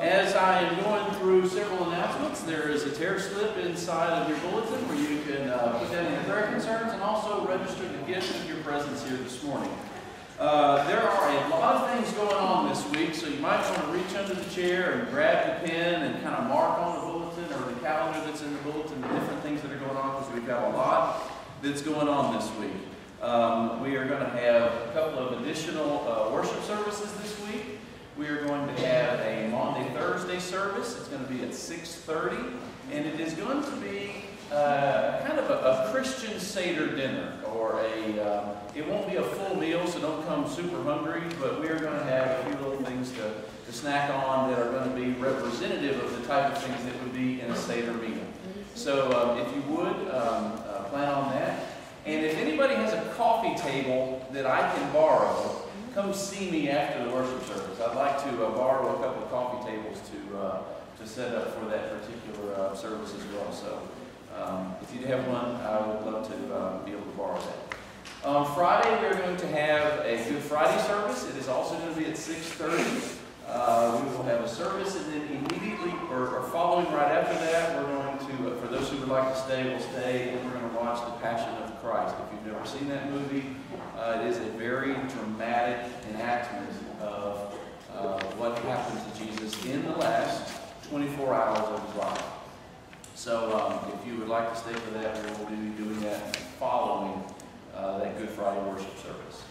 As I am going through several announcements, there is a tear slip inside of your bulletin where you can put down your prayer concerns and also register the gift of your presence here this morning. There are a lot of things going on this week, so you might want to reach under the chair and grab the pen and kind of mark on the bulletin or the calendar that's in the bulletin the different things that are going on, because we've got a lot that's going on this week. We are going to have a couple of additional worship services this week. We are going to have a Maundy Thursday service. It's going to be at 6:30, and it is going to be kind of a Christian Seder dinner, or it won't be a full meal, so don't come super hungry, but we are going to have a few little things to snack on that are going to be representative of the type of things that would be in a Seder meal. So if you would, plan on that. And if anybody has a coffee table that I can borrow, come see me after the worship service. I'd like to borrow a couple of coffee tables to set up for that particular service as well. So if you have one, I would love to be able to borrow that. On Friday, we're going to have a Good Friday service. It is also going to be at 6:30. We will have a service, and then immediately, or following right after that, we're going to, for those who would like to stay, we'll stay, and we're going to watch The Passion of Christ. If you've never seen that movie, it is a very dramatic enactment of what happened to Jesus in the last 24 hours of his life. So if you would like to stay for that, we will be doing that following that Good Friday worship service.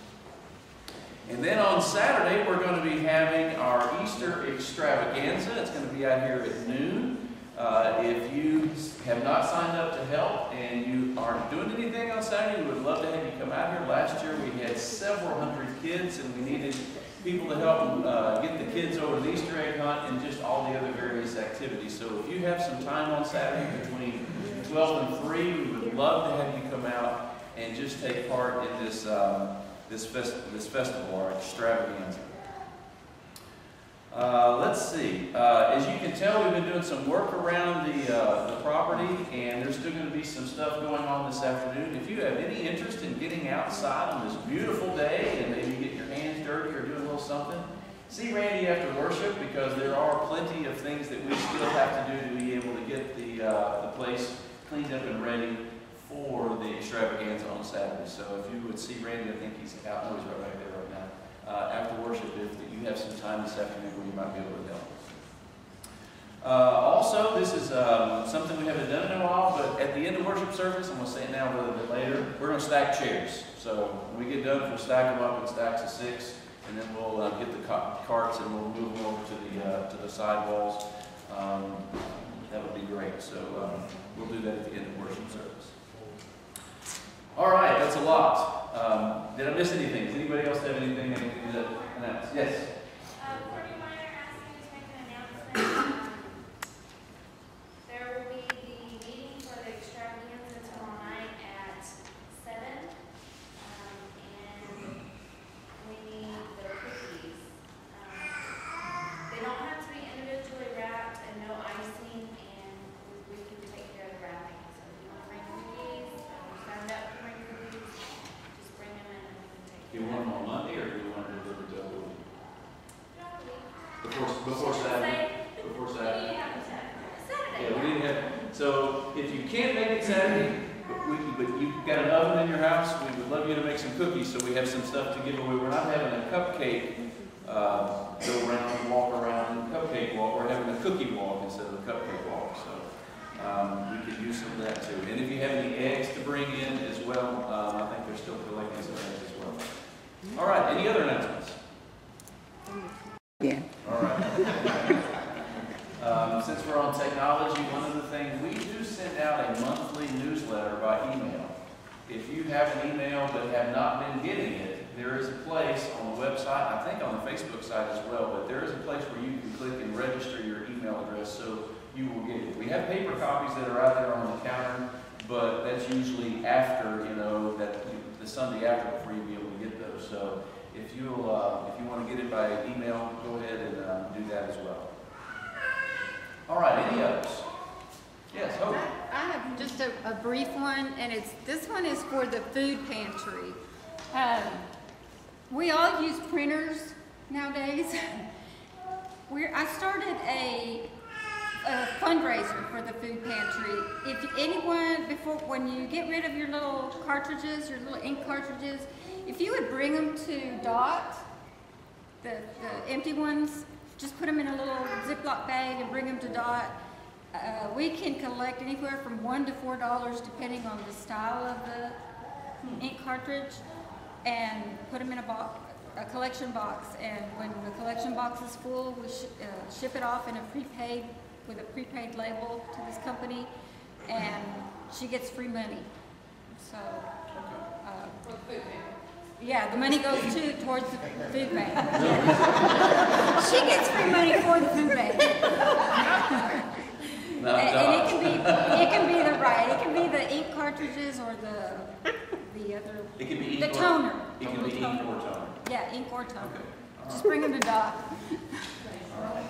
And then on Saturday, we're going to be having our Easter extravaganza. It's going to be out here at noon. If you have not signed up to help and you aren't doing anything on Saturday, we would love to have you come out here. Last year we had several hundred kids, and we needed people to help get the kids over the Easter egg hunt and just all the other various activities. So if you have some time on Saturday between 12 and 3, we would love to have you come out and just take part in this festival, our extravaganza. Let's see. As you can tell, we've been doing some work around the property, and there's still going to be some stuff going on this afternoon. If you have any interest in getting outside on this beautiful day and maybe getting your hands dirty or doing a little something, see Randy after worship, because there are plenty of things that we still have to do to be able to get the place cleaned up and ready for the extravaganza on Saturday. So if you would see Randy, I think he's out. No, he's right back there right now. After worship, if you have some time this afternoon where you might be able to help. Also, this is something we haven't done in a while, but at the end of worship service, I'm going to say it now a little bit later, we're going to stack chairs. So when we get done, we'll stack them up in stacks of 6, and then we'll get the carts and we'll move them over to the side walls. That would be great. So we'll do that at the end of worship service. All right, that's a lot. Did I miss anything? Does anybody else have anything they need to announce? Yes? Courtney Meyer asked me to make an announcement. There will be the meeting for the extravaganza tomorrow night at 7. And we need the cookies. They don't have to be individually wrapped and no icing, and we can take care of the wrapping. So if you want to bring cookies, signed up to bring cookies, just bring them in and we can take Do you want them on Monday, or do you want to deliver to the week? care. Before Saturday? Before We Saturday? need to have it Saturday. Yeah, we didn't have. So if you can't make it Saturday, but you've got an oven in your house, we would love you to make some cookies, so we have some stuff to give away. We're not having a cupcake go around, walk around, and cupcake walk. We're having a cookie walk instead of a cupcake walk. So we could use some of that too. And if you have any eggs to bring in as well, I think they're still collecting some eggs as well. All right. Any other announcements? Yeah. All right. Since we're on technology, one of the things, we do send out a monthly newsletter by email. If you have an email but have not been getting it, there is a place on the website, I think on the Facebook site as well, but there is a place where you can click and register your email address so you will get it. We have paper copies that are out there on the counter, but that's usually after, the Sunday after before you'll be able to get those. So if you want to get it by email, go ahead and do that as well. All right, any others? Yes, Hope. I have just a brief one, and this one is for the food pantry. We all use printers nowadays, I started a fundraiser for the food pantry. If anyone, when you get rid of your little cartridges, your little ink cartridges, if you would bring them to DOT, the empty ones, just put them in a little Ziploc bag and bring them to DOT. We can collect anywhere from $1 to $4 depending on the style of the ink cartridge, and put them in a collection box. And when the collection box is full, we ship it off in a with a prepaid label to this company, and she gets free money. So, yeah, the money goes towards the food bank. She gets free money for the food bank. And it can be the ink cartridges or the other. It can be the toner. It can be ink or toner. Yeah, ink or toner. Okay. Just bring them to DOT. All right.